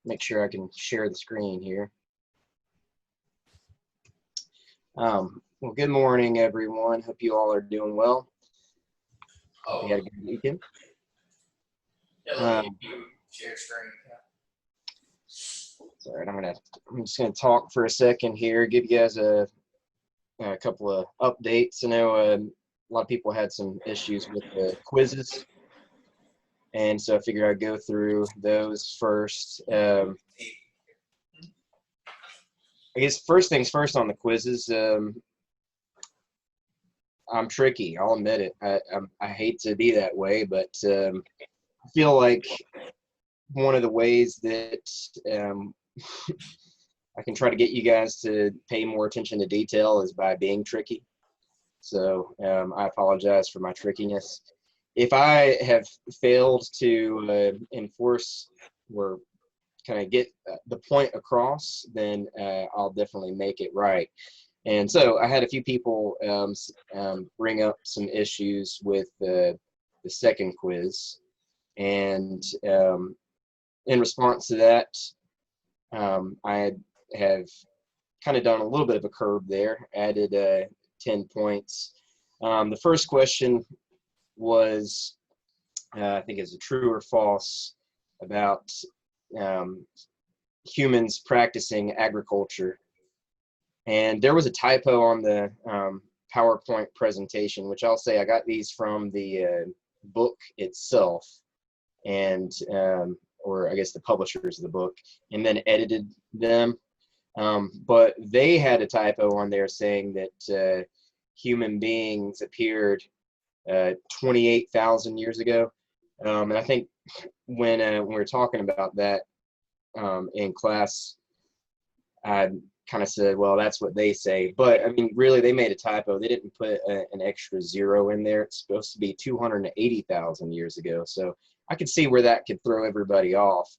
make sure I can share the screen here. Well, good morning, everyone. Hope you all are doing well. Hope you had a good weekend. Share screen. Sorry, I'm just gonna talk for a second here, give you guys a couple of updates. I know a lot of people had some issues with the quizzes, and so I figured I'd go through those first. I guess first things first on the quizzes. I'm tricky. I'll admit it. I hate to be that way, but I feel like one of the ways that I can try to get you guys to pay more attention to detail is by being tricky. So I apologize for my trickiness. If I have failed to enforce or kind of get the point across, then I'll definitely make it right. And so I had a few people bring up some issues with the second quiz. And in response to that, I have kind of done a little bit of a curve there, added 10 points. The first question was, I think it's a true or false about humans practicing agriculture. And there was a typo on the PowerPoint presentation, which I'll say I got these from the book itself, and or I guess the publishers of the book, and then edited them. But they had a typo on there saying that human beings appeared 28,000 years ago. And I think when we were talking about that in class, I kind of said, well, that's what they say. But I mean, really, they made a typo. They didn't put an extra 0 in there. It's supposed to be 280,000 years ago. So I could see where that could throw everybody off.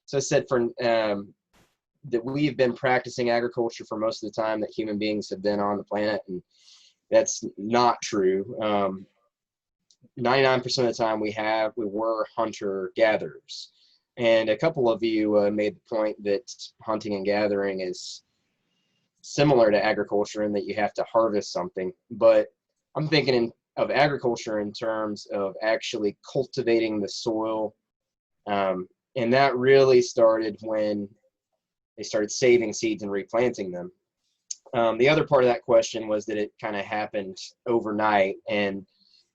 So I said that we've been practicing agriculture for most of the time that human beings have been on the planet, and that's not true. 99% of the time we were hunter-gatherers. And a couple of you made the point that hunting and gathering is similar to agriculture in that you have to harvest something. But I'm thinking of agriculture in terms of actually cultivating the soil. And that really started when they started saving seeds and replanting them. The other part of that question was that it kind of happened overnight. And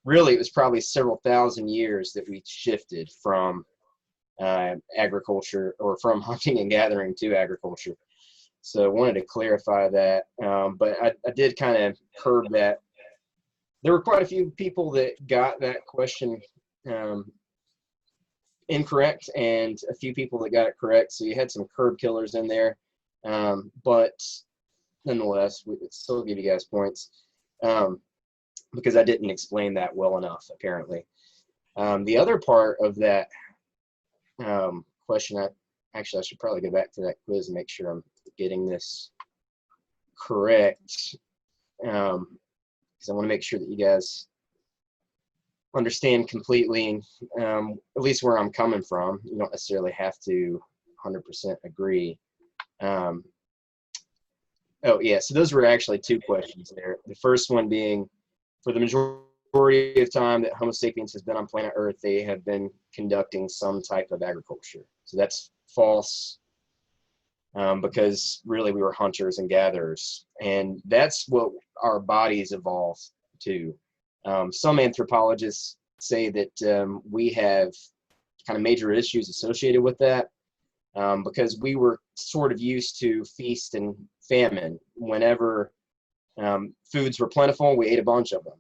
really, it was probably several thousand years that we shifted from agriculture, or from hunting and gathering to agriculture. So I wanted to clarify that, but I did kind of curb that. There were quite a few people that got that question incorrect, and a few people that got it correct. So you had some curb killers in there, but nonetheless, we would still give you guys points because I didn't explain that well enough, apparently. The other part of that question, I should probably go back to that quiz and make sure I'm getting this correct, because I want to make sure that you guys understand completely, at least where I'm coming from. You don't necessarily have to 100% agree. Oh yeah, so those were actually two questions there. The first one being, for the majority of time that Homo sapiens has been on planet Earth, they have been conducting some type of agriculture. So that's false, because really we were hunters and gatherers, and that's what our bodies evolved to. Some anthropologists say that we have kind of major issues associated with that, because we were sort of used to feast and famine. Whenever foods were plentiful, we ate a bunch of them.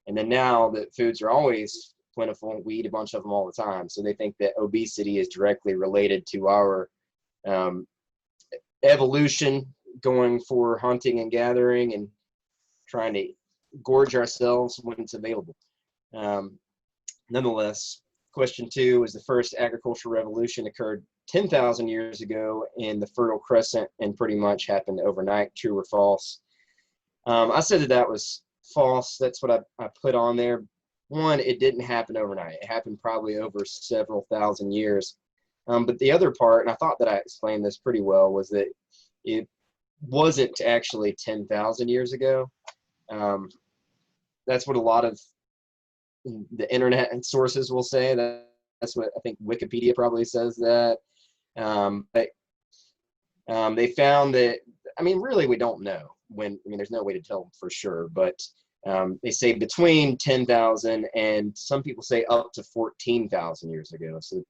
And then now that foods are always plentiful, we eat a bunch of them all the time. So they think that obesity is directly related to our evolution, going for hunting and gathering and trying to gorge ourselves when it's available. Nonetheless, question 2 is the first agricultural revolution occurred 10,000 years ago in the Fertile Crescent and pretty much happened overnight. True or false? I said that was false. That's what I put on there. One, it didn't happen overnight. It happened probably over several thousand years. But the other part, and I thought that I explained this pretty well, was that it wasn't actually 10,000 years ago. That's what a lot of the internet sources will say. That's what I think Wikipedia probably says that. But they found that, I mean, really, we don't know when. I mean, there's no way to tell for sure, but they say between 10,000 and some people say up to 14,000 years ago. So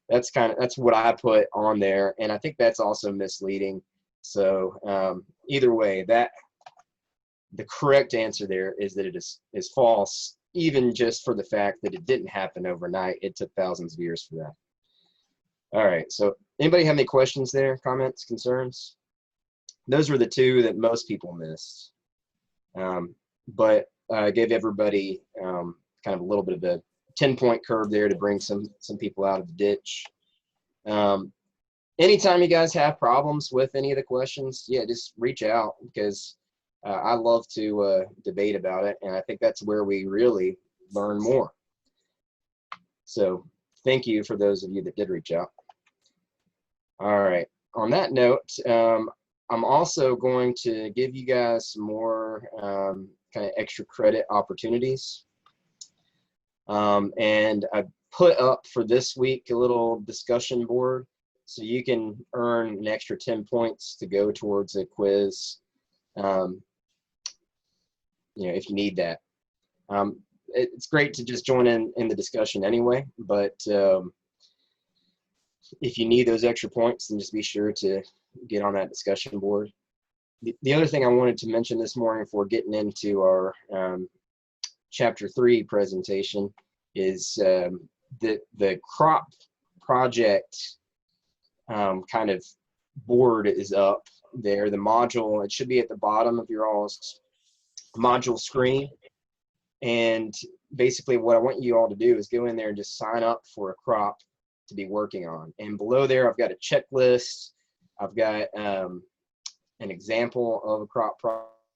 that's what I put on there, and I think that's also misleading. So either way, that the correct answer there is that it is false, even just for the fact that it didn't happen overnight. It took thousands of years for that. All right, so anybody have any questions there, comments, concerns? Those were the two that most people missed. But I gave everybody kind of a little bit of a 10-point curve there to bring some people out of the ditch. Anytime you guys have problems with any of the questions, yeah, just reach out, because I love to debate about it, and I think that's where we really learn more. So thank you for those of you that did reach out. All right, on that note, I'm also going to give you guys some more kind of extra credit opportunities. And I put up for this week a little discussion board, so you can earn an extra 10 points to go towards a quiz, if you need that. It's great to just join in the discussion anyway, but if you need those extra points, then just be sure to get on that discussion board. The other thing I wanted to mention this morning before getting into our Chapter 3 presentation is the crop project kind of board is up there. The module, it should be at the bottom of your all's module screen. And basically what I want you all to do is go in there and just sign up for a crop to be working on. And below there, I've got a checklist. I've got an example of a crop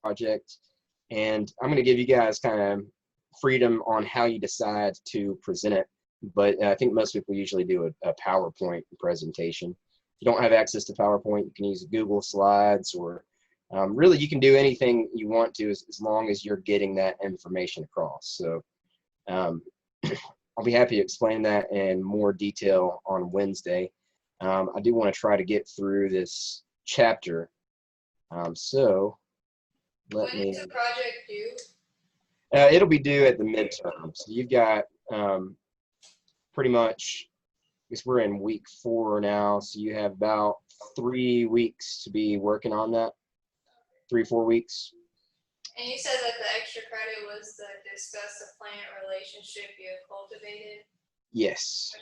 project. And I'm going to give you guys kind of freedom on how you decide to present it. But I think most people usually do a PowerPoint presentation. If you don't have access to PowerPoint, you can use Google Slides, or really you can do anything you want to as long as you're getting that information across. So I'll be happy to explain that in more detail on Wednesday. I do want to try to get through this chapter. So let me. When is the project due? It'll be due at the midterm. So you've got pretty much, I guess we're in week 4 now, so you have about 3 weeks to be working on that. 3-4 weeks. And you said that the extra credit was to discuss the plant relationship you have cultivated? Yes.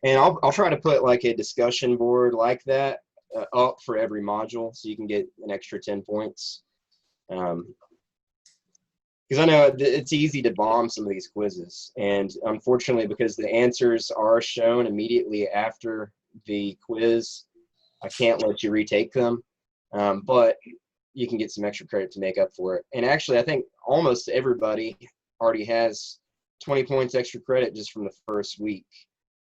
And I'll try to put like a discussion board like that up for every module, so you can get an extra 10 points. Because I know it's easy to bomb some of these quizzes, and unfortunately, because the answers are shown immediately after the quiz, I can't let you retake them. But you can get some extra credit to make up for it. And actually, I think almost everybody already has 20 points extra credit just from the first week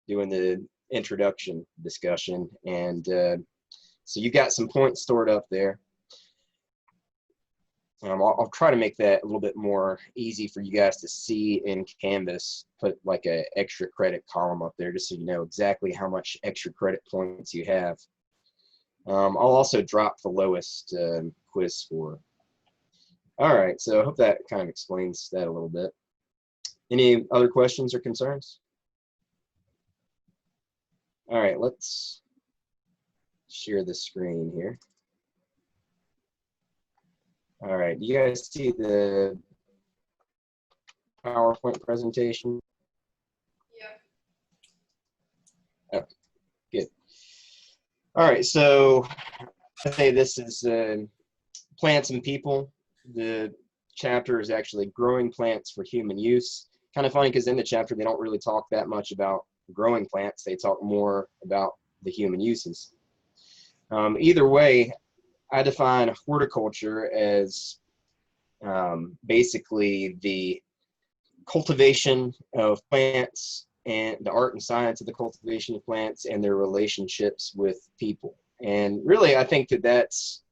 doing the introduction discussion. And so you got some points stored up there. I'll try to make that a little bit more easy for you guys to see in Canvas. Put like an extra credit column up there just so you know exactly how much extra credit points you have. I'll also drop the lowest quiz score. All right, so I hope that kind of explains that a little bit. Any other questions or concerns? All right, let's share the screen here. All right, you guys see the PowerPoint presentation? Yeah. Oh, good. All right, so I say this is plants and people. The chapter is actually growing plants for human use. Kind of funny because in the chapter they don't really talk that much about growing plants. They talk more about the human uses. Either way, I define horticulture as basically the cultivation of plants and the art and science of the cultivation of plants and their relationships with people. And really, I think that that's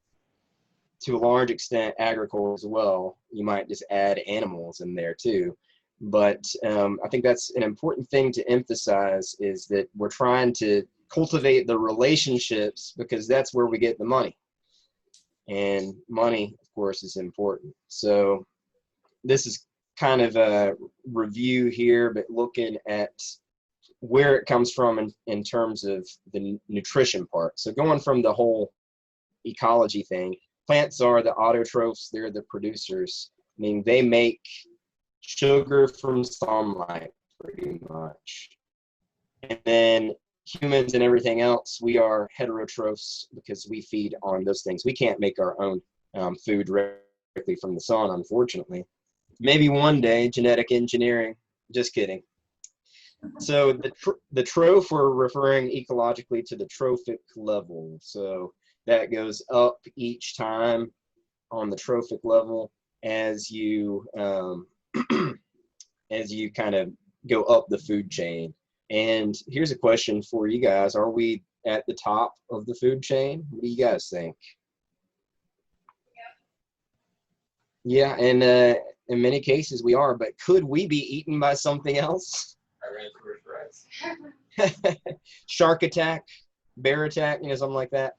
to a large extent agriculture as well. You might just add animals in there too. But I think that's an important thing to emphasize, is that we're trying to cultivate the relationships, because that's where we get the money. And money, of course, is important. So this is kind of a review here, but looking at where it comes from in terms of the nutrition part. So going from the whole ecology thing, plants are the autotrophs, they're the producers, meaning they make sugar from sunlight pretty much. And then humans and everything else, we are heterotrophs because we feed on those things. We can't make our own food directly from the sun, unfortunately. Maybe one day, genetic engineering, just kidding. So the troph, we're referring ecologically to the trophic level. So that goes up each time on the trophic level as you as you kind of go up the food chain. And here's a question for you guys: are we at the top of the food chain? What do you guys think? Yeah, and in many cases we are, but could we be eaten by something else? Shark attack, bear attack, something like that.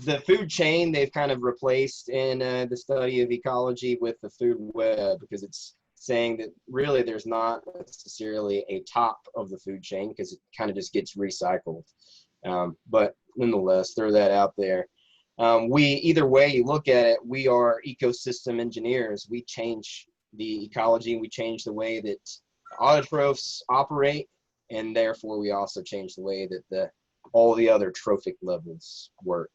The food chain they've kind of replaced in the study of ecology with the food web, because it's saying that really there's not necessarily a top of the food chain, because it kind of just gets recycled. But nonetheless, throw that out there. Either way you look at it, we are ecosystem engineers. We change the ecology, we change the way that autotrophs operate, and therefore we also change the way that all the other trophic levels work.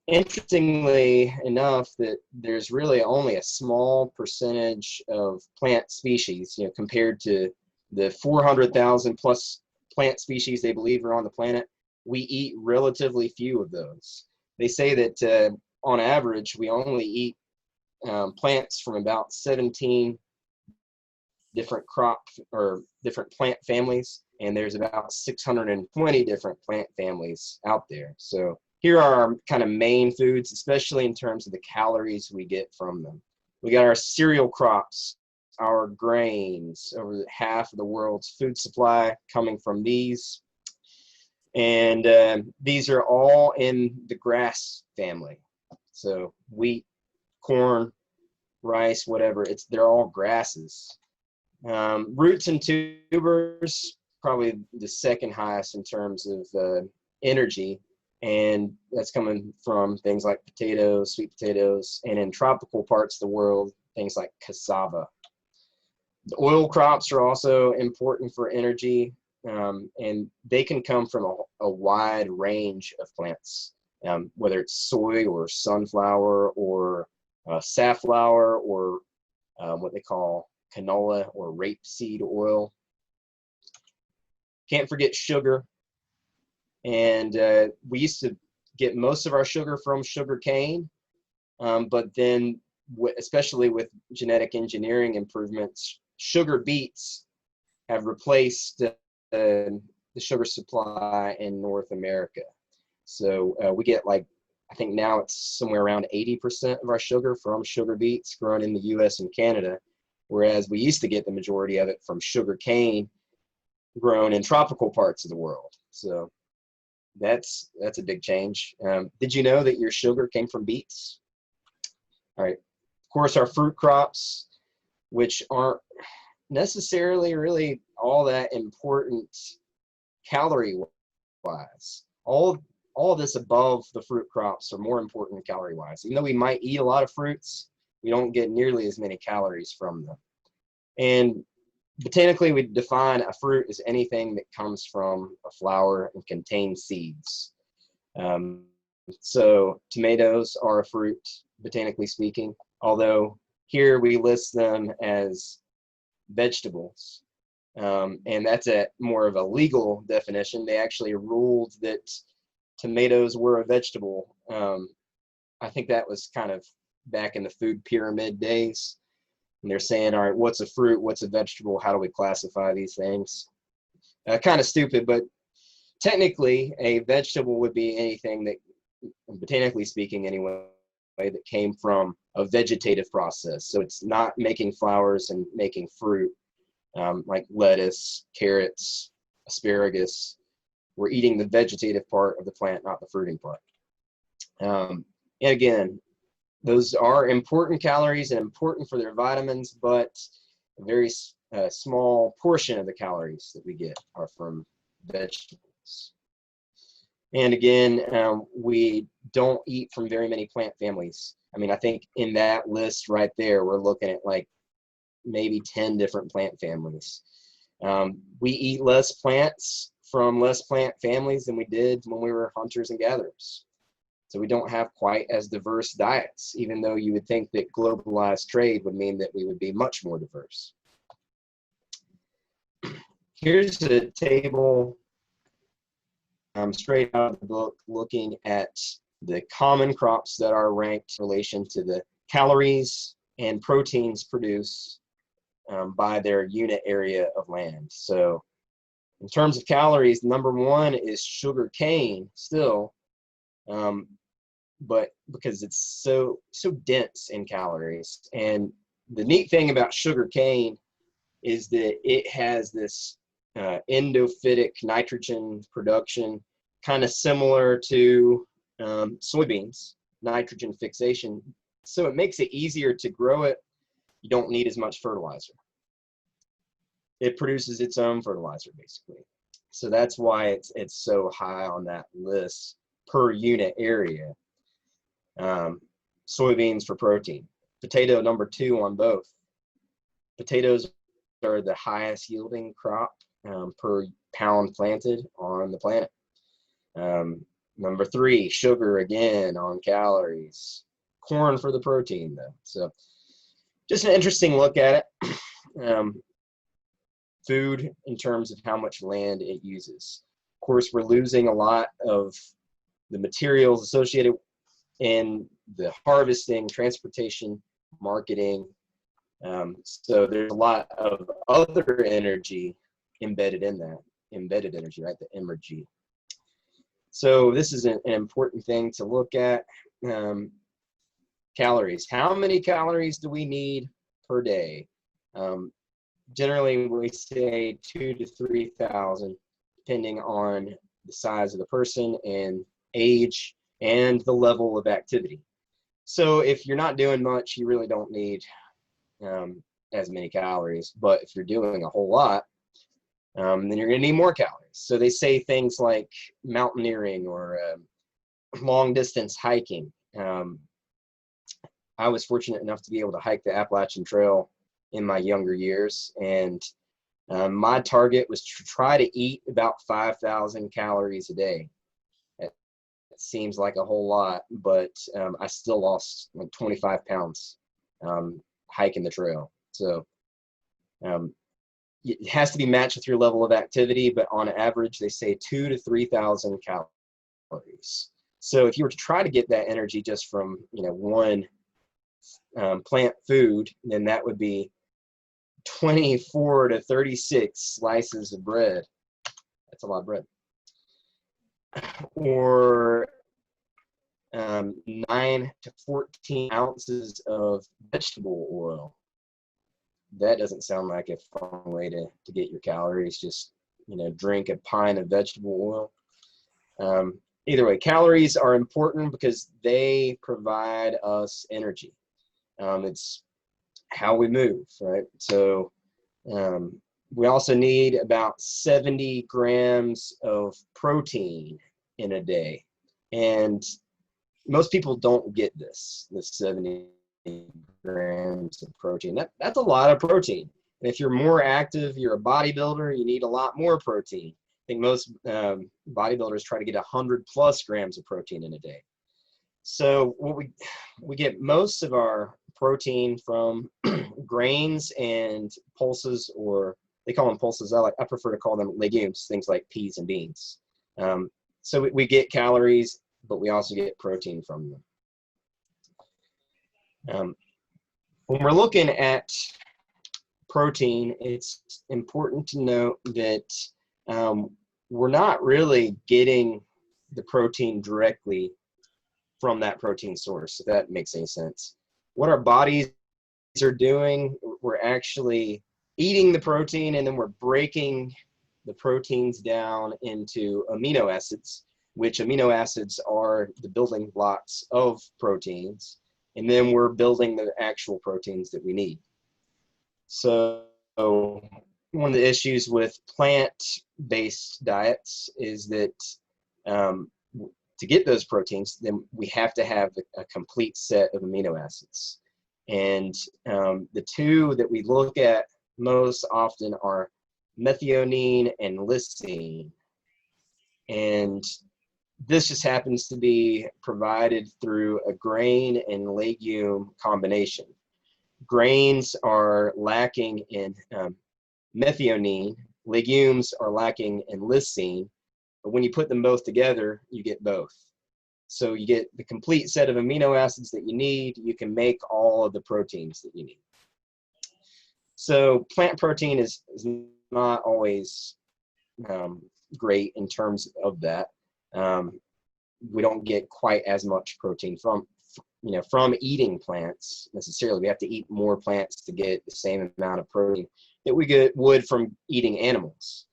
Interestingly enough, that there's really only a small percentage of plant species, compared to the 400,000 plus plant species they believe are on the planet. We eat relatively few of those. They say that on average, we only eat plants from about 17 different crop or different plant families, and there's about 620 different plant families out there. So here are our kind of main foods, especially in terms of the calories we get from them. We got our cereal crops, our grains, over half of the world's food supply coming from these. And these are all in the grass family. So wheat, corn, rice, whatever, they're all grasses. Roots and tubers, probably the second highest in terms of energy, and that's coming from things like potatoes, sweet potatoes, and in tropical parts of the world, things like cassava. The oil crops are also important for energy, and they can come from a wide range of plants, whether it's soy or sunflower or safflower or what they call canola or rapeseed oil. Can't forget sugar. And we used to get most of our sugar from sugar cane, but then especially with genetic engineering improvements, sugar beets have replaced the sugar supply in North America. So we get I think now it's somewhere around 80% of our sugar from sugar beets grown in the US and Canada, whereas we used to get the majority of it from sugar cane grown in tropical parts of the world. So that's a big change. Did you know that your sugar came from beets? All right. Of course, our fruit crops, which aren't necessarily really all that important calorie-wise. All this above the fruit crops are more important calorie-wise. Even though we might eat a lot of fruits, we don't get nearly as many calories from them. And botanically, we define a fruit as anything that comes from a flower and contains seeds. So tomatoes are a fruit, botanically speaking, although here we list them as vegetables. And that's more of a legal definition. They actually ruled that tomatoes were a vegetable. I think that was kind of back in the food pyramid days. And they're saying, all right, what's a fruit? What's a vegetable? How do we classify these things? Kind of stupid, but technically a vegetable would be anything that, botanically speaking anyway, that came from a vegetative process. So it's not making flowers and making fruit, like lettuce, carrots, asparagus. We're eating the vegetative part of the plant, not the fruiting part. And again, those are important calories and important for their vitamins, but a very small portion of the calories that we get are from vegetables. And again, we don't eat from very many plant families. I mean, I think in that list right there, we're looking at like maybe 10 different plant families. We eat less plants from less plant families than we did when we were hunters and gatherers. So we don't have quite as diverse diets, even though you would think that globalized trade would mean that we would be much more diverse. Here's a table straight out of the book looking at the common crops that are ranked in relation to the calories and proteins produced by their unit area of land. So in terms of calories, number one is sugar cane still, but because it's so dense in calories. And the neat thing about sugar cane is that it has this endophytic nitrogen production, kind of similar to soybeans, nitrogen fixation. So it makes it easier to grow it. You don't need as much fertilizer. It produces its own fertilizer, basically. So that's why it's so high on that list per unit area. Soybeans for protein. Potato number 2 on both. Potatoes are the highest yielding crop per pound planted on the planet. Number 3, sugar again on calories. Corn for the protein though. So just an interesting look at it. Food in terms of how much land it uses. Of course, we're losing a lot of the materials associated in the harvesting, transportation, marketing. So there's a lot of other energy embedded in that, embedded energy, right? The energy. So this is an important thing to look at. Calories. How many calories do we need per day? Generally, we say 2,000 to 3,000, depending on the size of the person and age and the level of activity. So if you're not doing much, you really don't need as many calories. But if you're doing a whole lot, then you're going to need more calories. So they say things like mountaineering or long distance hiking. I was fortunate enough to be able to hike the Appalachian Trail in my younger years, and my target was to try to eat about 5,000 calories a day. It seems like a whole lot, but I still lost like 25 pounds hiking the trail. So it has to be matched with your level of activity, but on average, they say 2,000 to 3,000 calories. So if you were to try to get that energy just from one plant food, then that would be 24 to 36 slices of bread. That's a lot of bread. Or 9 to 14 ounces of vegetable oil. That doesn't sound like a fun way to get your calories. Just drink a pint of vegetable oil. Either way, calories are important because they provide us energy. It's how we move, right? So we also need about 70 grams of protein in a day. And most people don't get the 70 grams of protein. That's a lot of protein. And if you're more active, you're a bodybuilder, you need a lot more protein. I think most bodybuilders try to get 100 plus grams of protein in a day. So what we get most of our protein from grains and pulses, or they call them pulses. I prefer to call them legumes, things like peas and beans. So we get calories, but we also get protein from them. When we're looking at protein, it's important to note that we're not really getting the protein directly from that protein source, if that makes any sense. What our bodies are doing, we're actually eating the protein, and then we're breaking the proteins down into amino acids, which amino acids are the building blocks of proteins, and then we're building the actual proteins that we need. So one of the issues with plant-based diets is that to get those proteins, then we have to have a complete set of amino acids. And the two that we look at most often are methionine and lysine. And this just happens to be provided through a grain and legume combination. Grains are lacking in methionine, legumes are lacking in lysine, but when you put them both together, you get both. So you get the complete set of amino acids that you need. You can make all of the proteins that you need. So plant protein is not always great in terms of that. We don't get quite as much protein from eating plants necessarily. We have to eat more plants to get the same amount of protein that we would from eating animals.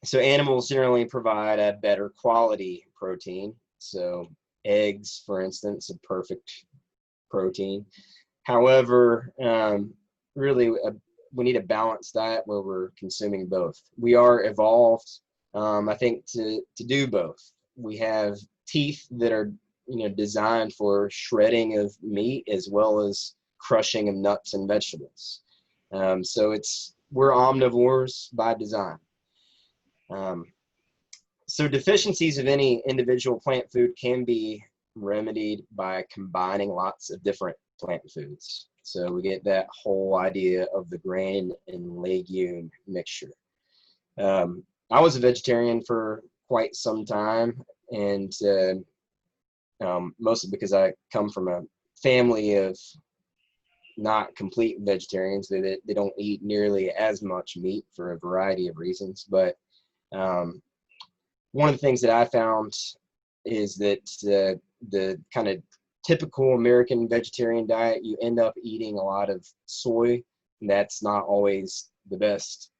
So animals generally provide a better quality protein. So eggs, for instance, a perfect protein. However, really we need a balanced diet where we're consuming both. We are evolved, I think, to do both. We have teeth that are designed for shredding of meat as well as crushing of nuts and vegetables. So we're omnivores by design. So deficiencies of any individual plant food can be remedied by combining lots of different plant foods. So we get that whole idea of the grain and legume mixture. I was a vegetarian for quite some time, and mostly because I come from a family of not complete vegetarians. They don't eat nearly as much meat for a variety of reasons. But one of the things that I found is that the kind of typical American vegetarian diet, you end up eating a lot of soy, and that's not always the best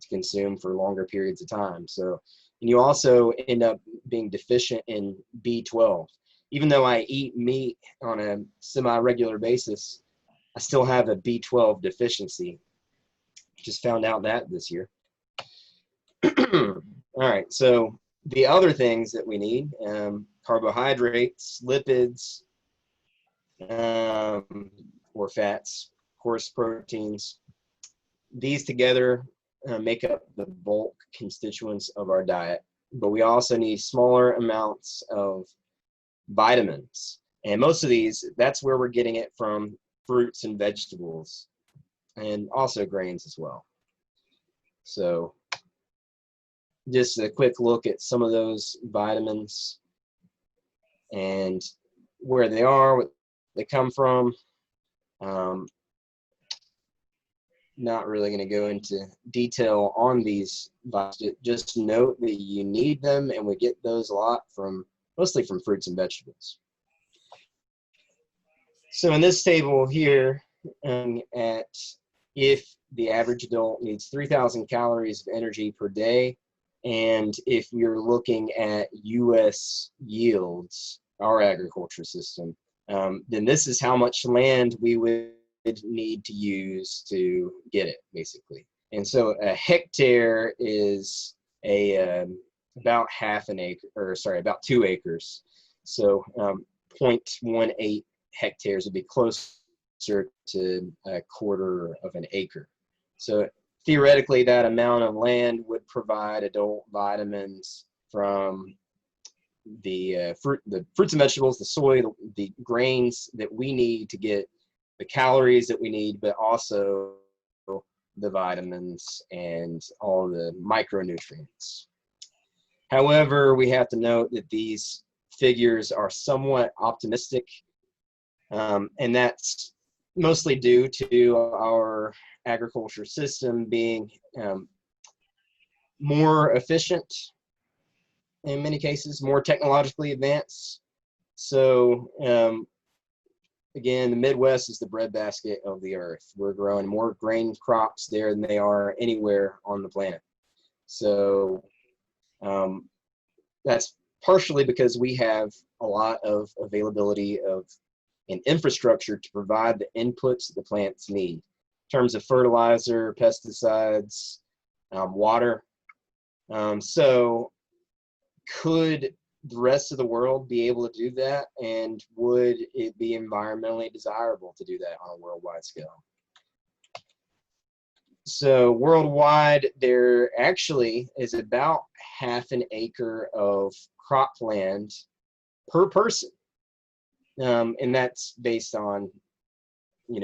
to consume for longer periods of time. So, and you also end up being deficient in B12. Even though I eat meat on a semi-regular basis, I still have a B12 deficiency. Just found out that this year. All right, so the other things that we need, carbohydrates, lipids, or fats, coarse proteins, these together make up the bulk constituents of our diet. But we also need smaller amounts of vitamins. And most of these, that's where we're getting it from fruits and vegetables, and also grains as well. So just a quick look at some of those vitamins and where they are, what they come from. Not really going to go into detail on these, but just note that you need them, and we get those a lot mostly from fruits and vegetables. So in this table here, at if the average adult needs 3,000 calories of energy per day, and if you're looking at U.S. yields, our agriculture system, then this is how much land we would need to use to get it, basically. And so a hectare is about half an acre, or sorry, about 2 acres. So 0.18 hectares would be closer to a quarter of an acre. So theoretically, that amount of land would provide adult vitamins from the fruits and vegetables, the soy, the grains that we need to get the calories that we need, but also the vitamins and all the micronutrients. However, we have to note that these figures are somewhat optimistic. And that's mostly due to our agriculture system being more efficient in many cases, more technologically advanced. So again, the Midwest is the breadbasket of the earth. We're growing more grain crops there than they are anywhere on the planet. So that's partially because we have a lot of availability of an infrastructure to provide the inputs that the plants need in terms of fertilizer, pesticides, water. So could the rest of the world be able to do that, and would it be environmentally desirable to do that on a worldwide scale? So worldwide, there actually is about half an acre of cropland per person, and that's based on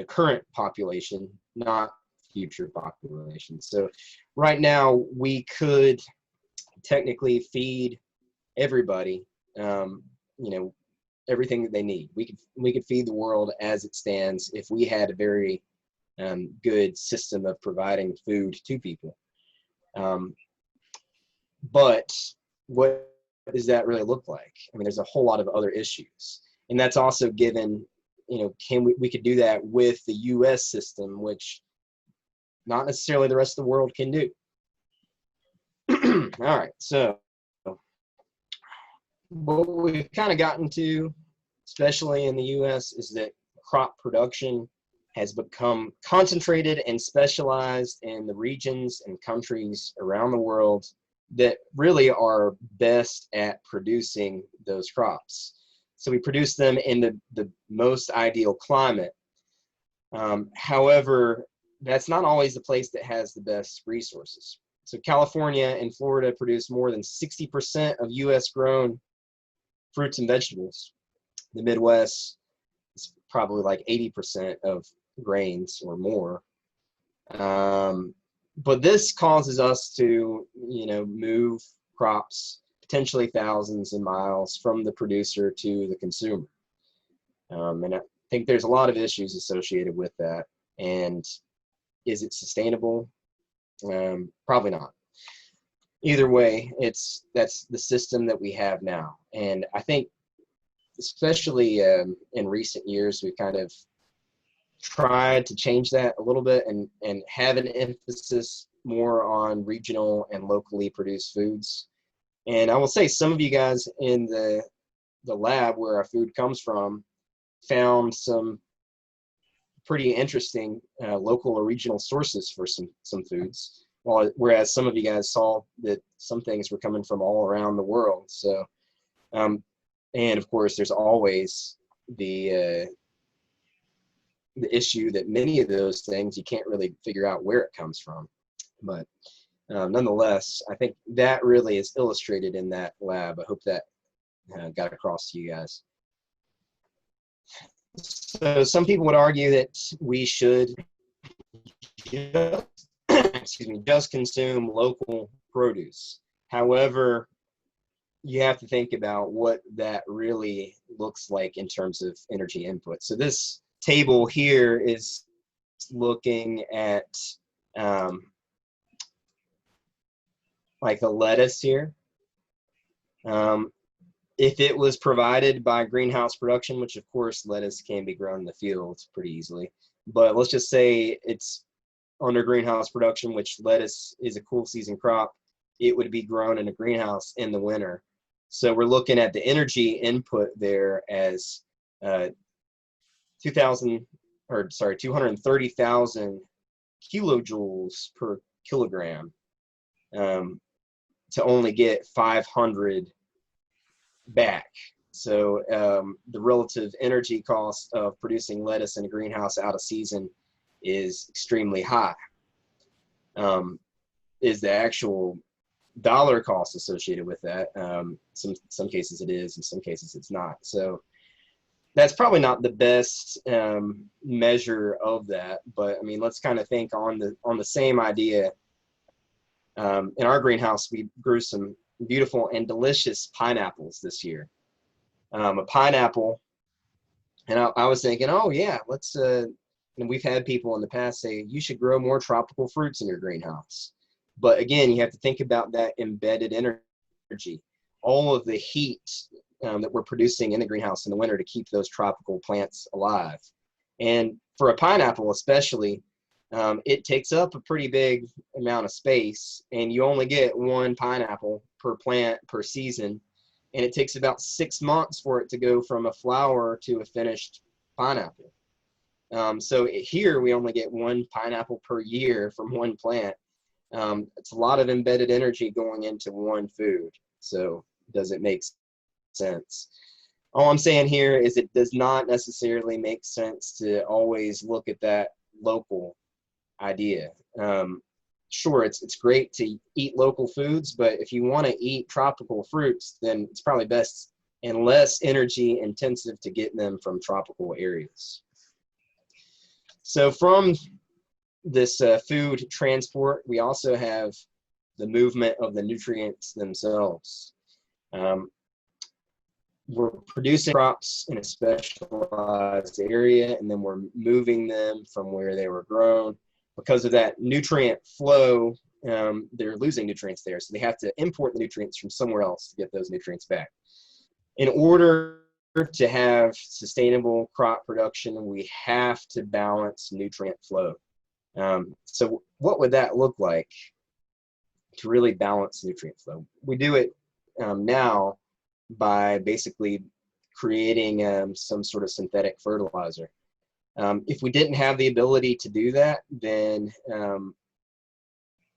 current population, not future population. So right now we could technically feed everybody everything that they need. We could feed the world as it stands if we had a very good system of providing food to people. But what does that really look like? I mean, there's a whole lot of other issues, and that's also given we could do that with the U.S. system, which not necessarily the rest of the world can do. All right, so what we've kind of gotten to, especially in the U.S., is that crop production has become concentrated and specialized in the regions and countries around the world that really are best at producing those crops. So we produce them in the most ideal climate. However, that's not always the place that has the best resources. So California and Florida produce more than 60% of U.S. grown fruits and vegetables. The Midwest is probably like 80% of grains or more. But this causes us to, move crops potentially thousands of miles from the producer to the consumer. And I think there's a lot of issues associated with that. And is it sustainable? Probably not. Either way, that's the system that we have now. And I think especially in recent years, we've kind of tried to change that a little bit and have an emphasis more on regional and locally produced foods. And I will say some of you guys in the lab where our food comes from found some pretty interesting local or regional sources for some foods, whereas some of you guys saw that some things were coming from all around the world. So, and of course, there's always the issue that many of those things you can't really figure out where it comes from. But nonetheless, I think that really is illustrated in that lab. I hope that got across to you guys. So some people would argue that we should just consume local produce. However, you have to think about what that really looks like in terms of energy input. So this table here is looking at like the lettuce here. If it was provided by greenhouse production, which of course lettuce can be grown in the fields pretty easily, but let's just say it's under greenhouse production, which lettuce is a cool season crop, it would be grown in a greenhouse in the winter. So we're looking at the energy input there as 230,000 kilojoules per kilogram to only get 500 back. So the relative energy cost of producing lettuce in a greenhouse out of season is extremely high. Is the actual dollar cost associated with that? Some cases it is, in some cases it's not. So that's probably not the best measure of that. But I mean, let's kind of think on the same idea. In our greenhouse, we grew some beautiful and delicious pineapples this year. A pineapple And I was thinking, oh yeah, let's, and we've had people in the past say, you should grow more tropical fruits in your greenhouse. But again, you have to think about that embedded energy, all of the heat that we're producing in the greenhouse in the winter to keep those tropical plants alive. And for a pineapple especially, it takes up a pretty big amount of space, and you only get one pineapple per plant per season. And it takes about 6 months for it to go from a flower to a finished pineapple. So here we only get one pineapple per year from one plant. It's a lot of embedded energy going into one food. So does it make sense? All I'm saying here is it does not necessarily make sense to always look at that local idea. Sure, it's great to eat local foods, but if you want to eat tropical fruits, then it's probably best and less energy intensive to get them from tropical areas. So from this food transport, we also have the movement of the nutrients themselves. We're producing crops in a specialized area, and then we're moving them from where they were grown. Because of that nutrient flow, they're losing nutrients there. So they have to import the nutrients from somewhere else to get those nutrients back. In order to have sustainable crop production, we have to balance nutrient flow. So what would that look like to really balance nutrient flow? We do it now by basically creating some sort of synthetic fertilizer. If we didn't have the ability to do that, then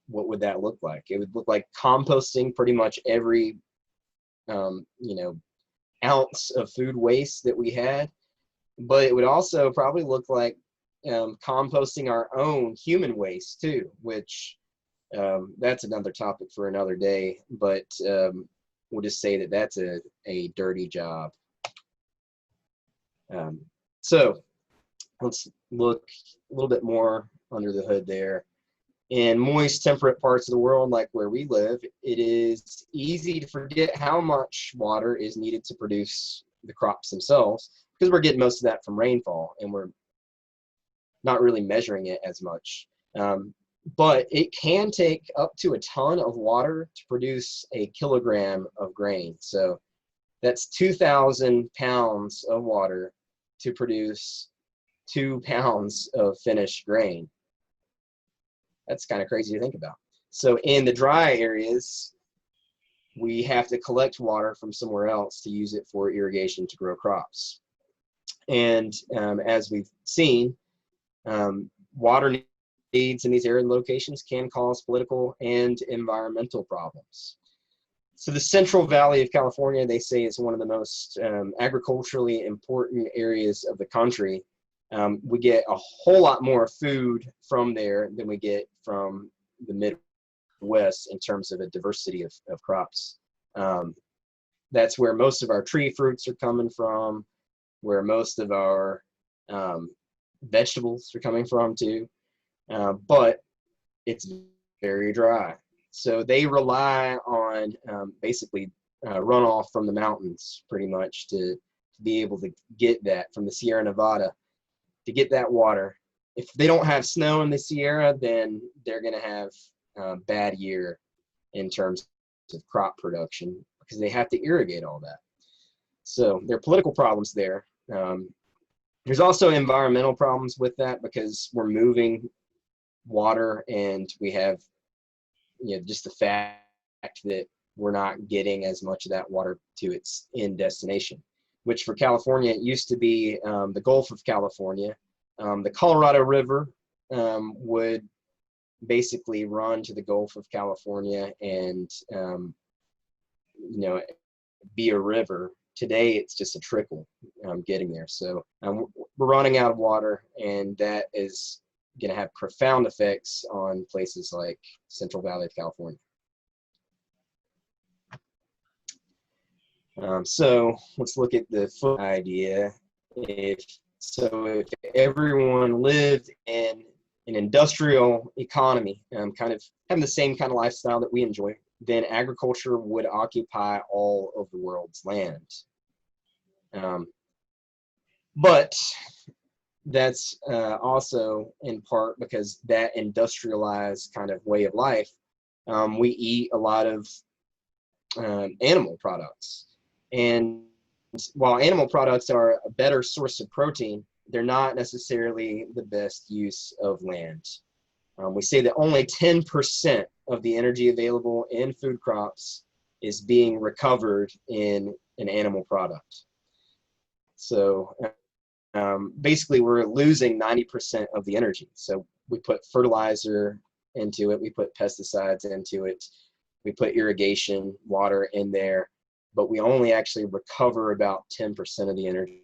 what would that look like? It would look like composting pretty much every ounce of food waste that we had, but it would also probably look like composting our own human waste too, which that's another topic for another day, but we'll just say that that's a dirty job. So let's look a little bit more under the hood there. In moist, temperate parts of the world, like where we live, it is easy to forget how much water is needed to produce the crops themselves, because we're getting most of that from rainfall, and we're not really measuring it as much. But it can take up to a ton of water to produce a kilogram of grain. So that's 2,000 pounds of water to produce 2 pounds of finished grain. That's kind of crazy to think about. So in the dry areas, we have to collect water from somewhere else to use it for irrigation to grow crops. And as we've seen, water needs in these arid locations can cause political and environmental problems. So the Central Valley of California, they say, is one of the most agriculturally important areas of the country. We get a whole lot more food from there than we get from the Midwest in terms of a diversity of crops. That's where most of our tree fruits are coming from, where most of our vegetables are coming from too, but it's very dry. So they rely on basically runoff from the mountains pretty much to be able to get that from the Sierra Nevada, to get that water. If they don't have snow in the Sierra, then they're going to have a bad year in terms of crop production, because they have to irrigate all that. So there are political problems there. There's also environmental problems with that, because we're moving water, and we have just the fact that we're not getting as much of that water to its end destination, which for California, it used to be the Gulf of California. The Colorado River would basically run to the Gulf of California and be a river. Today, it's just a trickle getting there. So we're running out of water, and that is going to have profound effects on places like Central Valley of California. So let's look at the food idea. If everyone lived in an industrial economy, kind of having the same kind of lifestyle that we enjoy, then agriculture would occupy all of the world's land. But that's also in part because that industrialized kind of way of life, we eat a lot of animal products. And while animal products are a better source of protein, they're not necessarily the best use of land. We say that only 10% of the energy available in food crops is being recovered in an animal product. So basically, we're losing 90% of the energy. So we put fertilizer into it, we put pesticides into it, we put irrigation water in there, but we only actually recover about 10% of the energy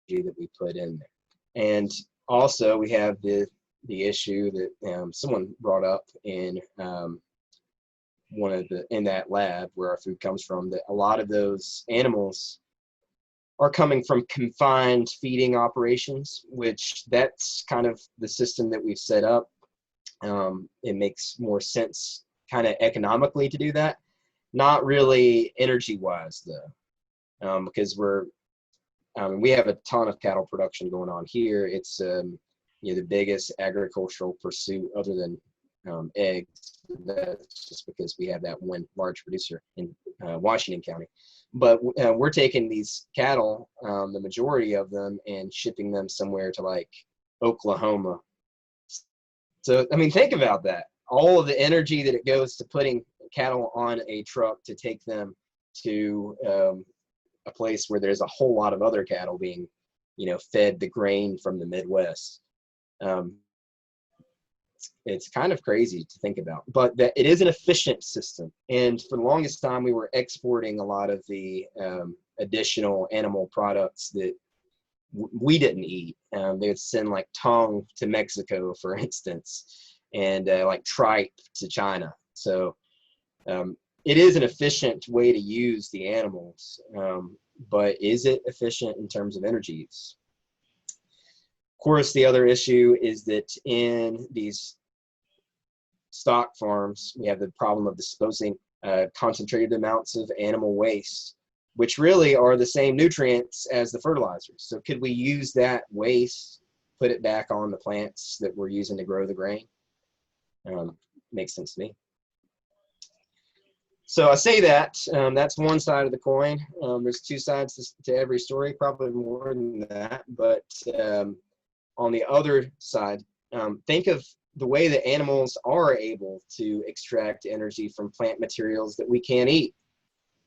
that we put in there. And also, we have the issue that someone brought up in in that lab where our food comes from, that a lot of those animals are coming from confined feeding operations, which that's kind of the system that we've set up. It makes more sense kind of economically to do that, not really energy wise though, because we have a ton of cattle production going on here. It's the biggest agricultural pursuit other than eggs. That's just because we have that one large producer in Washington County. But we're taking these cattle, the majority of them, and shipping them somewhere to like Oklahoma. So, I mean, think about that. All of the energy that it goes to putting cattle on a truck to take them to a place where there's a whole lot of other cattle being, fed the grain from the Midwest. It's kind of crazy to think about, but that it is an efficient system. And for the longest time, we were exporting a lot of the additional animal products that we didn't eat. They would send like tongue to Mexico, for instance, and like tripe to China. So it is an efficient way to use the animals, but is it efficient in terms of energy use? Of course, the other issue is that in these stock farms, we have the problem of disposing concentrated amounts of animal waste, which really are the same nutrients as the fertilizers. So could we use that waste, put it back on the plants that we're using to grow the grain? Makes sense to me. So I say that, that's one side of the coin. There's two sides to every story, probably more than that. But on the other side, think of the way that animals are able to extract energy from plant materials that we can't eat.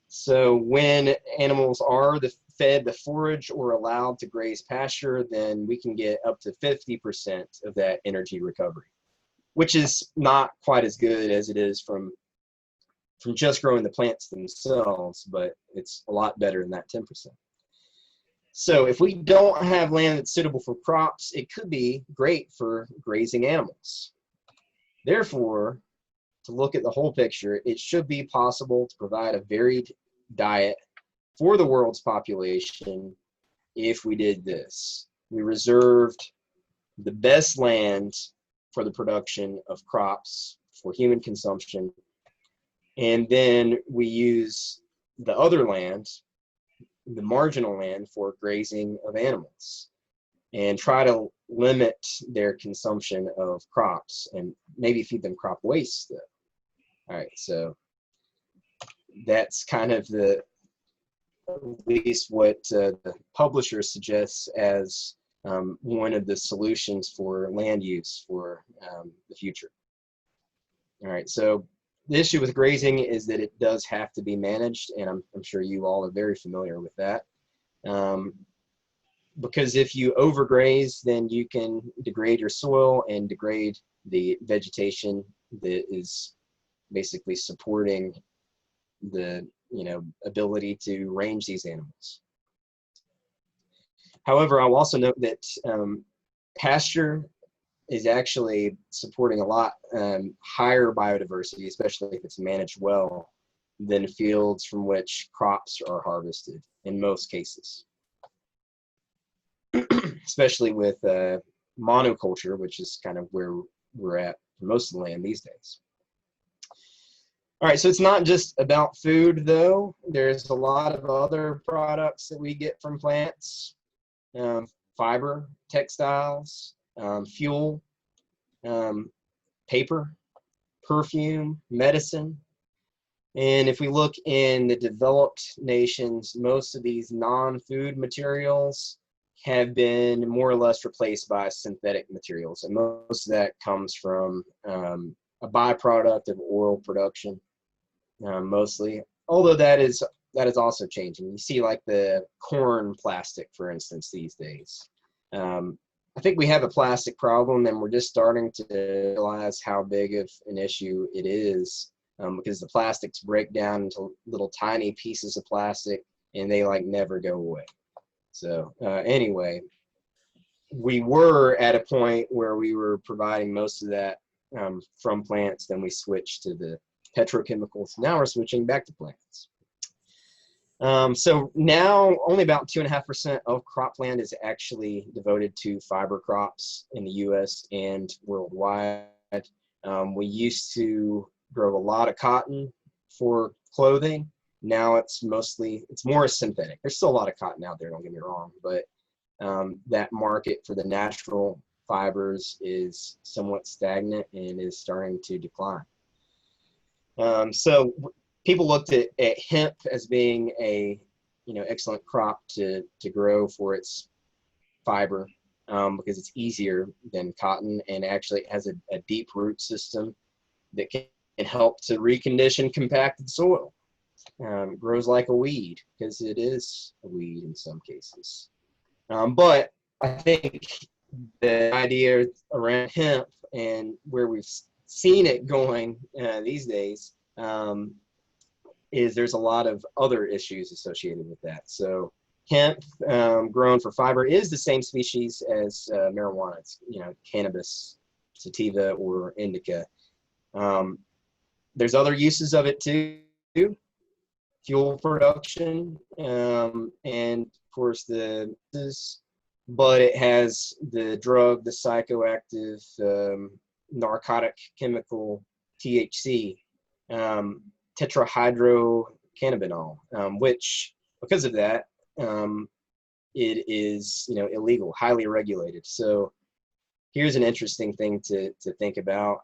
So when animals are fed the forage or allowed to graze pasture, then we can get up to 50% of that energy recovery, which is not quite as good as it is from just growing the plants themselves, but it's a lot better than that 10%. So if we don't have land that's suitable for crops, it could be great for grazing animals. Therefore, to look at the whole picture, it should be possible to provide a varied diet for the world's population if we did this. We reserved the best land for the production of crops for human consumption, and then we use the other land, the marginal land, for grazing of animals, and try to limit their consumption of crops and maybe feed them crop waste though. All right, so that's kind of at least what the publisher suggests as one of the solutions for land use for the future. All right, so the issue with grazing is that it does have to be managed, and I'm sure you all are very familiar with that. Because if you overgraze, then you can degrade your soil and degrade the vegetation that is basically supporting the ability to range these animals. However, I'll also note that pasture is actually supporting a lot higher biodiversity, especially if it's managed well, than fields from which crops are harvested in most cases. Especially with monoculture, which is kind of where we're at for most of the land these days. All right, so it's not just about food, though. There's a lot of other products that we get from plants. fiber, textiles, fuel, paper, perfume, medicine. And if we look in the developed nations, most of these non-food materials have been more or less replaced by synthetic materials. And most of that comes from a byproduct of oil production, mostly. Although that is also changing. You see like the corn plastic, for instance, these days. I think we have a plastic problem, and we're just starting to realize how big of an issue it is, because the plastics break down into little tiny pieces of plastic, and they like never go away. So anyway, we were at a point where we were providing most of that from plants. Then we switched to the petrochemicals. Now we're switching back to plants. So now only about 2.5% of cropland is actually devoted to fiber crops in the U.S. and worldwide. We used to grow a lot of cotton for clothing. Now it's more synthetic. There's still a lot of cotton out there, don't get me wrong, but that market for the natural fibers is somewhat stagnant and is starting to decline. So people looked at hemp as being a excellent crop to grow for its fiber, because it's easier than cotton, and actually it has a deep root system that can help to recondition compacted soil. Grows like a weed, because it is a weed in some cases. But I think the idea around hemp and where we've seen it going these days is there's a lot of other issues associated with that. So hemp grown for fiber is the same species as marijuana. It's cannabis, sativa, or indica. There's other uses of it too, fuel production, and of course but it has the drug, the psychoactive narcotic chemical THC, tetrahydrocannabinol, which because of that it is illegal, highly regulated. So here's an interesting thing to think about.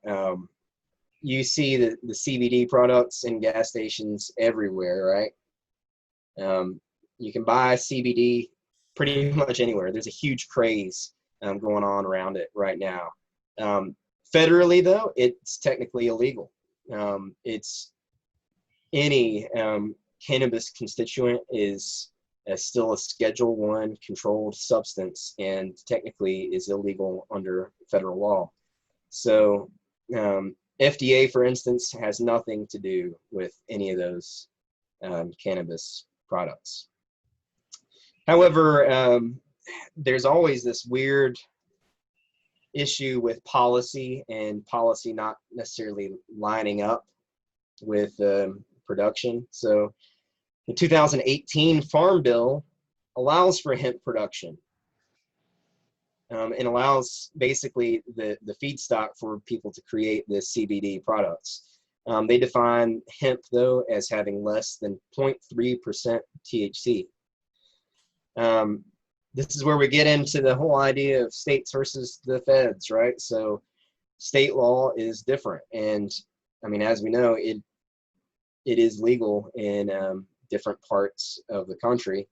You see the CBD products in gas stations everywhere, right? You can buy CBD pretty much anywhere. There's a huge craze going on around it right now. Federally, though, it's technically illegal. It's any cannabis constituent is still a Schedule I controlled substance, and technically is illegal under federal law. So FDA, for instance, has nothing to do with any of those cannabis products. However, there's always this weird issue with policy, and policy not necessarily lining up with production. So the 2018 Farm Bill allows for hemp production, and allows basically the feedstock for people to create the CBD products. They define hemp, though, as having less than 0.3% THC. This is where we get into the whole idea of states versus the feds, right? So state law is different. And I mean, as we know, it is legal in different parts of the country.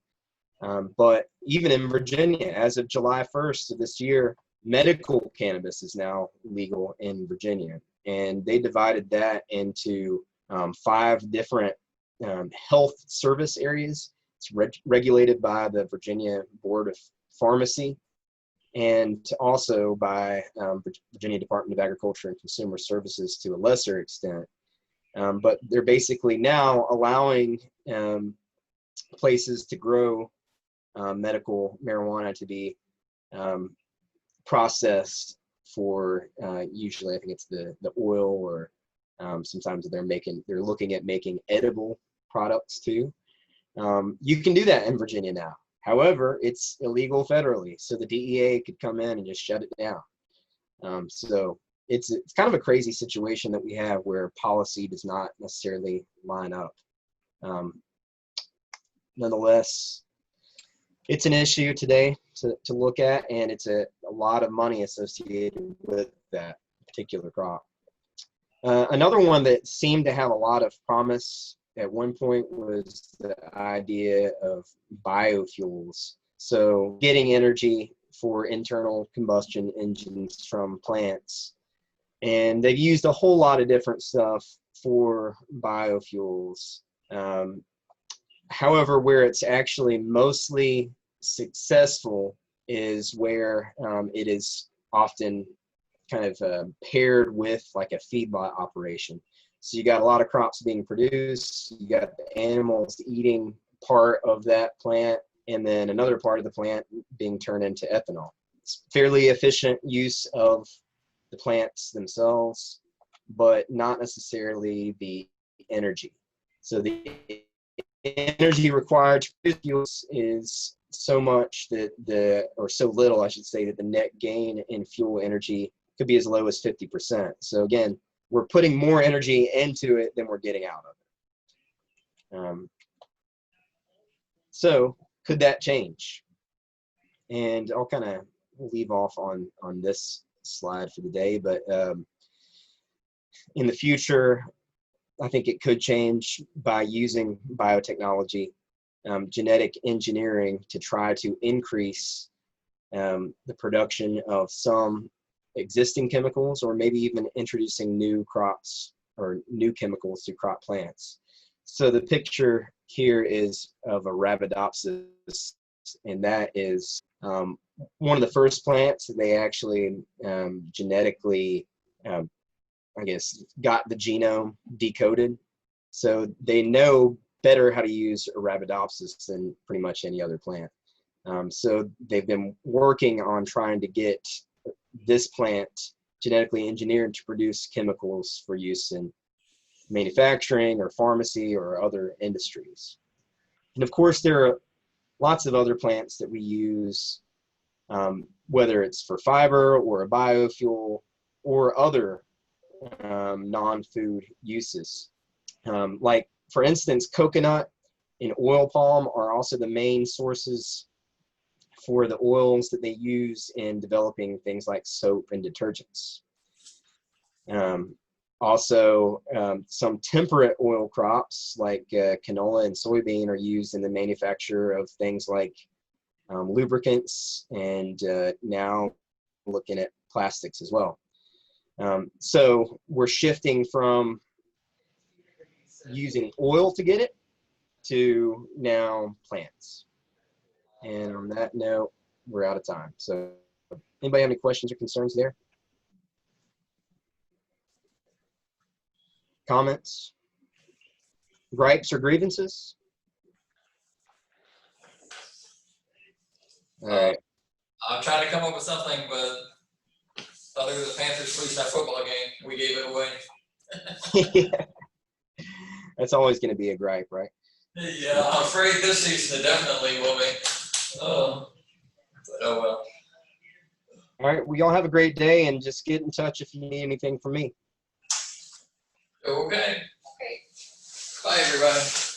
But even in Virginia, as of July 1st of this year, medical cannabis is now legal in Virginia. And they divided that into 5 different health service areas. It's regulated by the Virginia Board of Pharmacy, and also by Virginia Department of Agriculture and Consumer Services to a lesser extent. But they're basically now allowing places to grow medical marijuana to be processed for usually, I think it's the oil, or sometimes they're looking at making edible products too. You can do that in Virginia now. However, it's illegal federally, so the DEA could come in and just shut it down. So it's kind of a crazy situation that we have, where policy does not necessarily line up. Nonetheless, it's an issue today. to look at, and it's a lot of money associated with that particular crop. Another one that seemed to have a lot of promise at one point was the idea of biofuels. So getting energy for internal combustion engines from plants. And they've used a whole lot of different stuff for biofuels. However, where it's actually mostly successful is where it is often kind of paired with like a feedlot operation. So you got a lot of crops being produced, you got the animals eating part of that plant, and then another part of the plant being turned into ethanol. It's fairly efficient use of the plants themselves, but not necessarily the energy. So the energy required to produce fuels is so much that or so little, I should say, that the net gain in fuel energy could be as low as 50%. So again, we're putting more energy into it than we're getting out of it. So could that change? And I'll kind of leave off on this slide for the day, but in the future, I think it could change by using biotechnology, genetic engineering to try to increase the production of some existing chemicals, or maybe even introducing new crops or new chemicals to crop plants. So the picture here is of a Arabidopsis, and that is one of the first plants that they actually genetically, I guess, got the genome decoded. So they know better how to use Arabidopsis than pretty much any other plant. So they've been working on trying to get this plant genetically engineered to produce chemicals for use in manufacturing or pharmacy or other industries. And of course, there are lots of other plants that we use, whether it's for fiber or a biofuel or other non-food uses. Like, for instance, coconut and oil palm are also the main sources for the oils that they use in developing things like soap and detergents. Also, some temperate oil crops like canola and soybean are used in the manufacture of things like lubricants, and now looking at plastics as well. So we're shifting from using oil to get it to now plants. And on that note, we're out of time. So anybody have any questions or concerns there? Comments? Gripes or grievances? All right. I'm trying to come up with something, but other than the Panthers losing that football game, we gave it away. Yeah. That's always going to be a gripe, right? Yeah, I'm afraid this season it definitely will be. But oh well. All right. Well, y'all have a great day, and just get in touch if you need anything from me. Okay. Okay. Bye, everybody.